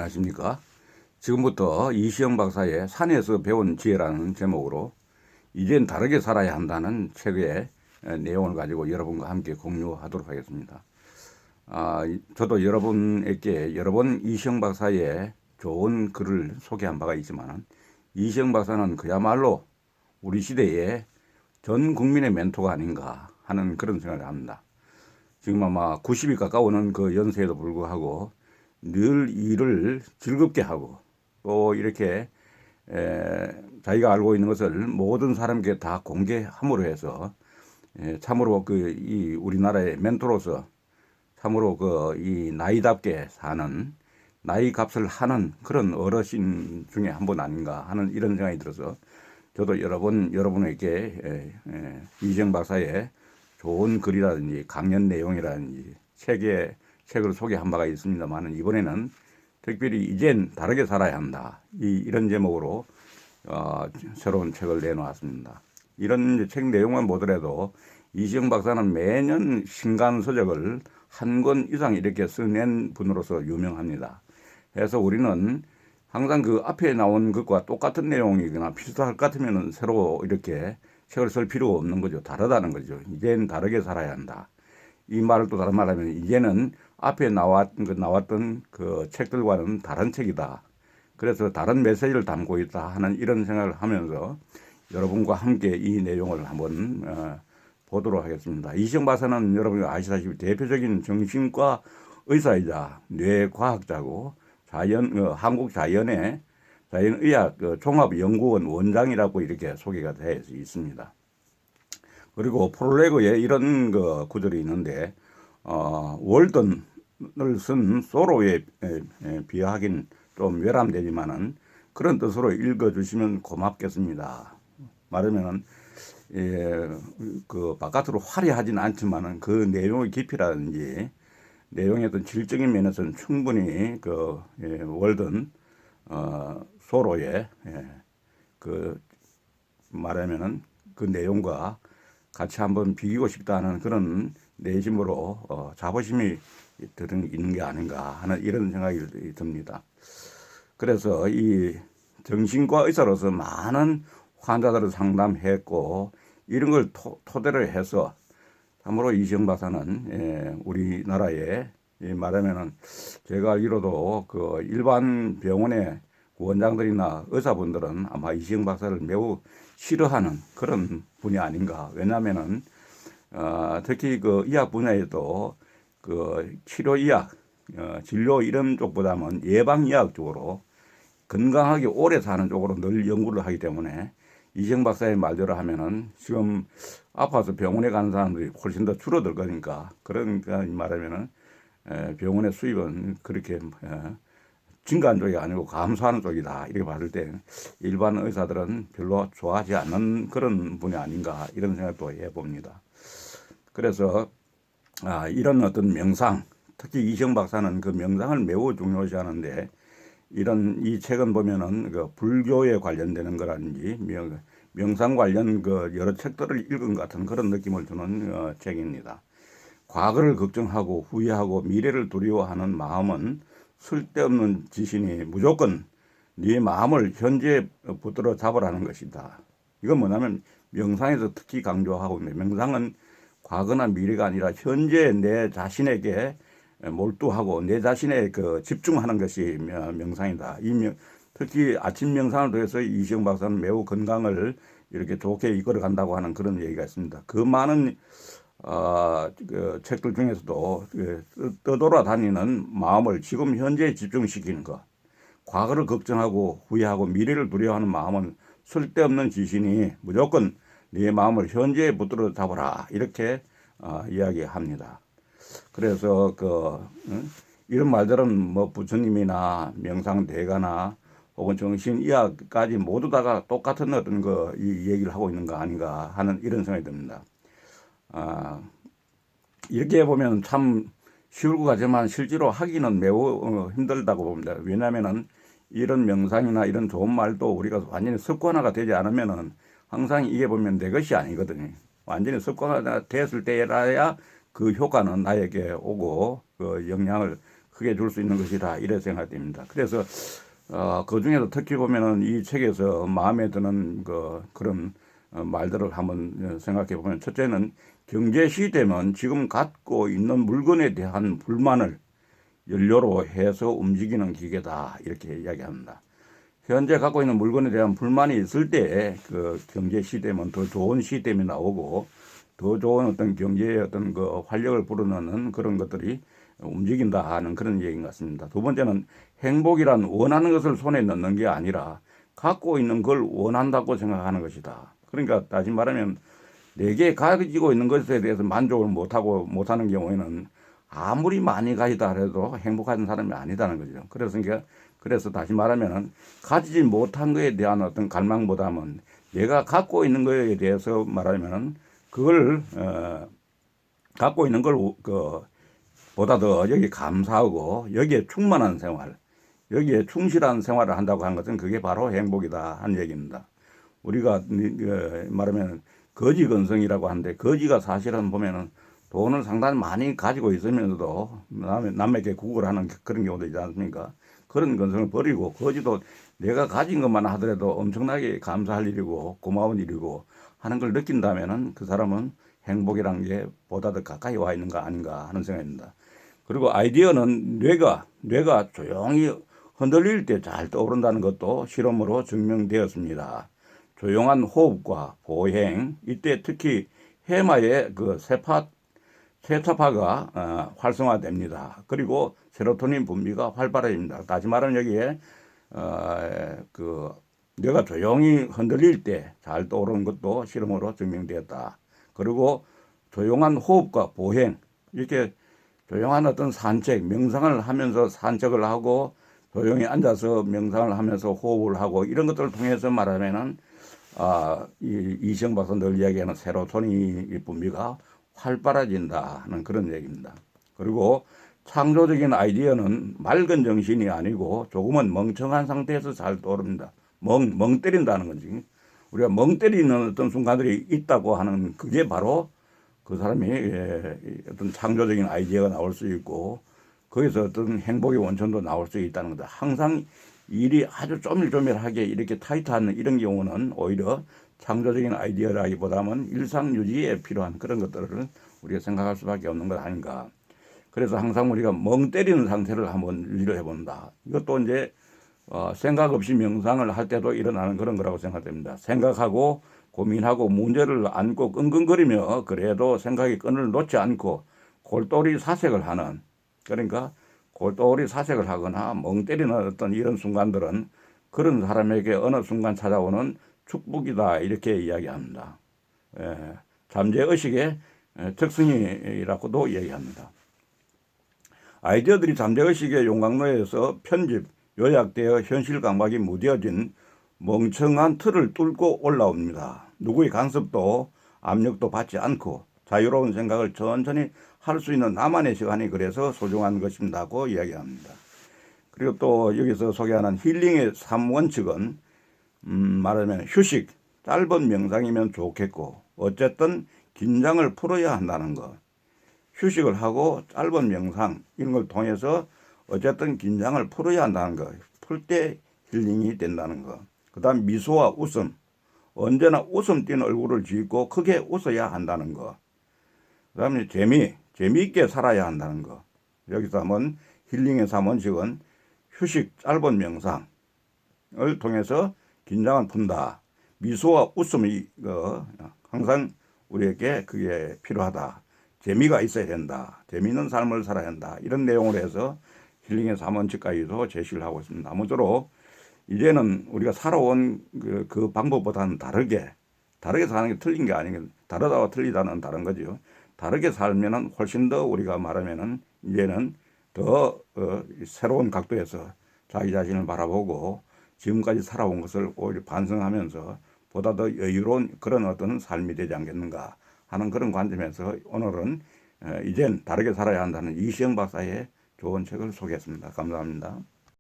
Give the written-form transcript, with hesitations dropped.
안녕하십니까. 지금부터 이시영 박사의 산에서 배운 지혜라는 제목으로 이젠 다르게 살아야 한다는 책의 내용을 가지고 여러분과 함께 공유하도록 하겠습니다. 저도 여러분에게 여러 번 이시영 박사의 좋은 글을 소개한 바가 있지만 이시영 박사는 그야말로 우리 시대의 전 국민의 멘토가 아닌가 하는 그런 생각을 합니다. 지금 아마 90이 가까우는 그 연세에도 불구하고 늘 일을 즐겁게 하고 또 이렇게 자기가 알고 있는 것을 모든 사람에게 다 공개함으로 해서 참으로 이 우리나라의 멘토로서 참으로 이 나이답게 사는 나이 값을 하는 그런 어르신 중에 한 분 아닌가 하는 이런 생각이 들어서 저도 여러분에게 이시영 박사의 좋은 글이라든지 강연 내용이라든지 책을 소개한 바가 있습니다만 이번에는 특별히 이젠 다르게 살아야 한다 이런 제목으로 새로운 책을 내놓았습니다. 이런 책 내용만 보더라도 이시영 박사는 매년 신간서적을 한 권 이상 이렇게 써낸 분으로서 유명합니다. 그래서 우리는 항상 그 앞에 나온 것과 똑같은 내용이거나 비슷할 것 같으면 새로 이렇게 책을 쓸 필요가 없는 거죠. 다르다는 거죠. 이젠 다르게 살아야 한다. 이 말을 또 다른 말하면 이제는 앞에 나왔던 그 책들과는 다른 책이다. 그래서 다른 메시지를 담고 있다 하는 이런 생각을 하면서 여러분과 함께 이 내용을 한번 보도록 하겠습니다. 이시영 박사는 여러분이 아시다시피 대표적인 정신과 의사이자 뇌과학자고 한국자연의학 종합연구원 원장이라고 이렇게 소개가 되어 있습니다. 그리고 프롤로그에 이런 구절이 있는데 월든을 쓴 소로에 비하하긴 좀 외람되지만은 그런 뜻으로 읽어주시면 고맙겠습니다. 말하면은 그 바깥으로 화려하진 않지만은 그 내용의 깊이라든지 내용의 어떤 질적인 면에서는 충분히 월든 소로의 말하면은 그 내용과 같이 한번 비기고 싶다는 그런 내심으로 자부심이 있는 게 아닌가 하는 이런 생각이 듭니다. 그래서 이 정신과 의사로서 많은 환자들을 상담했고 이런 걸 토대로 해서 참으로 이시영 박사는 우리나라에 말하면은 제가 알기로도 그 일반 병원의 원장들이나 의사분들은 아마 이시영 박사를 매우 싫어하는 그런 분이 아닌가. 왜냐하면은 특히 그 의학 분야에도 그 치료의학, 진료 이런 쪽보다는 예방의학 쪽으로 건강하게 오래 사는 쪽으로 늘 연구를 하기 때문에 이시영 박사의 말대로 하면은 지금 아파서 병원에 가는 사람들이 훨씬 더 줄어들 거니까 그러니까 말하면은 병원의 수입은 그렇게 증가한 쪽이 아니고 감소하는 쪽이다 이렇게 봤을 때 일반 의사들은 별로 좋아하지 않는 그런 분이 아닌가 이런 생각도 해봅니다. 그래서 이런 어떤 명상, 특히 이시영 박사는 그 명상을 매우 중요시하는데 이 책은 보면은 그 불교에 관련되는 거라든지 명상 관련 여러 책들을 읽은 것 같은 그런 느낌을 주는 책입니다. 과거를 걱정하고 후회하고 미래를 두려워하는 마음은 쓸데없는 지신이 무조건 네 마음을 현재에 붙들어 잡으라는 것이다. 이건 뭐냐면 명상에서 특히 강조하고 있는 명상은 과거나 미래가 아니라 현재 내 자신에게 몰두하고 내 자신에 집중하는 것이 명상이다. 특히 아침 명상을 통해서 이시영 박사는 매우 건강을 이렇게 좋게 이끌어 간다고 하는 그런 얘기가 있습니다. 그 많은 책들 중에서도 떠돌아다니는 마음을 지금 현재에 집중시키는 것, 과거를 걱정하고 후회하고 미래를 두려워하는 마음은 쓸데없는 지신이 무조건 네 마음을 현재에 붙들어 잡아라 이렇게 이야기합니다. 그래서 이런 말들은 뭐 부처님이나 명상대가나 혹은 정신의학까지 모두 다가 똑같은 어떤 이 얘기를 하고 있는 거 아닌가 하는 이런 생각이 듭니다. 이렇게 보면 참 쉬울 것 같지만 실제로 하기는 매우 힘들다고 봅니다. 왜냐하면은 이런 명상이나 이런 좋은 말도 우리가 완전히 습관화가 되지 않으면은 항상 이게 보면 내 것이 아니거든요. 완전히 습관화가 됐을 때라야 그 효과는 나에게 오고 그 영향을 크게 줄 수 있는 것이다 이래 생각됩니다. 그래서 그 중에서 특히 보면은 이 책에서 마음에 드는 그런 말들을 한번 생각해 보면, 첫째는 경제 시대면 지금 갖고 있는 물건에 대한 불만을 연료로 해서 움직이는 기계다 이렇게 이야기합니다. 현재 갖고 있는 물건에 대한 불만이 있을 때 그 경제 시대면 더 좋은 시스템이 나오고 더 좋은 어떤 경제의 어떤 그 활력을 불어넣는 그런 것들이 움직인다 하는 그런 얘기인 것 같습니다. 두 번째는 행복이란 원하는 것을 손에 넣는 게 아니라 갖고 있는 걸 원한다고 생각하는 것이다. 그러니까 다시 말하면 내게 가지고 있는 것에 대해서 만족을 못하는 경우에는 아무리 많이 가지다 해도 행복한 사람이 아니다는 거죠. 그래서 다시 말하면은 가지지 못한 것에 대한 어떤 갈망보다는 내가 갖고 있는 것에 대해서 말하면은 그걸 갖고 있는 걸 보다 더 여기 감사하고 여기에 충만한 생활, 여기에 충실한 생활을 한다고 하는 것은 그게 바로 행복이다 하는 얘기입니다. 우리가 말하면 거지 건성이라고 하는데, 거지가 사실은 보면은 돈을 상당히 많이 가지고 있으면서도 남에게 구걸하는 그런 경우도 있지 않습니까? 그런 건성을 버리고, 거지도 내가 가진 것만 하더라도 엄청나게 감사할 일이고 고마운 일이고 하는 걸 느낀다면은 그 사람은 행복이란 게 보다 더 가까이 와 있는 거 아닌가 하는 생각입니다. 그리고 아이디어는 뇌가 조용히 흔들릴 때 잘 떠오른다는 것도 실험으로 증명되었습니다. 조용한 호흡과 보행, 이때 특히 해마의 그 세타파가 활성화됩니다. 그리고 세로토닌 분비가 활발해집니다. 다시 말하면 여기에 그 뇌가 조용히 흔들릴 때 잘 떠오르는 것도 실험으로 증명되었다. 그리고 조용한 호흡과 보행, 이렇게 조용한 어떤 산책, 명상을 하면서 산책을 하고 조용히 앉아서 명상을 하면서 호흡을 하고 이런 것들을 통해서 말하면은 이시영 박사 늘 이야기하는 세로토닌 분비가 활발해진다 하는 그런 얘기입니다. 그리고 창조적인 아이디어는 맑은 정신이 아니고 조금은 멍청한 상태에서 잘 떠오릅니다. 멍 때린다는 거지. 우리가 멍 때리는 어떤 순간들이 있다고 하는 그게 바로 그 사람이 어떤 창조적인 아이디어가 나올 수 있고 거기서 어떤 행복의 원천도 나올 수 있다는 거다. 항상 일이 아주 쪼밀쪼밀하게 이렇게 타이트한 이런 경우는 오히려 창조적인 아이디어라기보다는 일상 유지에 필요한 그런 것들을 우리가 생각할 수밖에 없는 것 아닌가. 그래서 항상 우리가 멍 때리는 상태를 한번 유지를 해본다. 이것도 이제 생각 없이 명상을 할 때도 일어나는 그런 거라고 생각됩니다. 생각하고 고민하고 문제를 안고 끙끙거리며 그래도 생각의 끈을 놓지 않고 골똘히 사색을 하는, 그러니까 골똘히 사색을 하거나 멍 때리는 어떤 이런 순간들은 그런 사람에게 어느 순간 찾아오는 축복이다 이렇게 이야기합니다. 잠재의식의 특성이라고도 이야기합니다. 아이디어들이 잠재의식의 용광로에서 편집, 요약되어 현실 감각이 무뎌진 멍청한 틀을 뚫고 올라옵니다. 누구의 간섭도 압력도 받지 않고 자유로운 생각을 천천히 할 수 있는 나만의 시간이 그래서 소중한 것입니다고 이야기합니다. 그리고 또 여기서 소개하는 힐링의 3원칙은 말하면 휴식, 짧은 명상이면 좋겠고 어쨌든 긴장을 풀어야 한다는 것. 휴식을 하고 짧은 명상 이런 걸 통해서 어쨌든 긴장을 풀어야 한다는 것. 풀 때 힐링이 된다는 것. 그 다음 미소와 웃음. 언제나 웃음 띤 얼굴을 짓고 크게 웃어야 한다는 것. 그 다음에 재미있게 살아야 한다는 것. 여기서 한번 힐링의 3원칙은 휴식, 짧은 명상을 통해서 긴장을 푼다. 미소와 웃음이 항상 우리에게 그게 필요하다. 재미가 있어야 된다. 재미있는 삶을 살아야 한다. 이런 내용으로 해서 힐링의 3원칙까지도 제시를 하고 있습니다. 아무쪼록 이제는 우리가 살아온 그 방법보다는 다르게 사는 게 틀린 게 아니고 다르다고 틀리다는 다른 거죠. 다르게 살면은 훨씬 더 우리가 말하면은 이제는 더 새로운 각도에서 자기 자신을 바라보고 지금까지 살아온 것을 오히려 반성하면서 보다 더 여유로운 그런 어떤 삶이 되지 않겠는가 하는 그런 관점에서 오늘은 이젠 다르게 살아야 한다는 이시영 박사의 좋은 책을 소개했습니다. 감사합니다.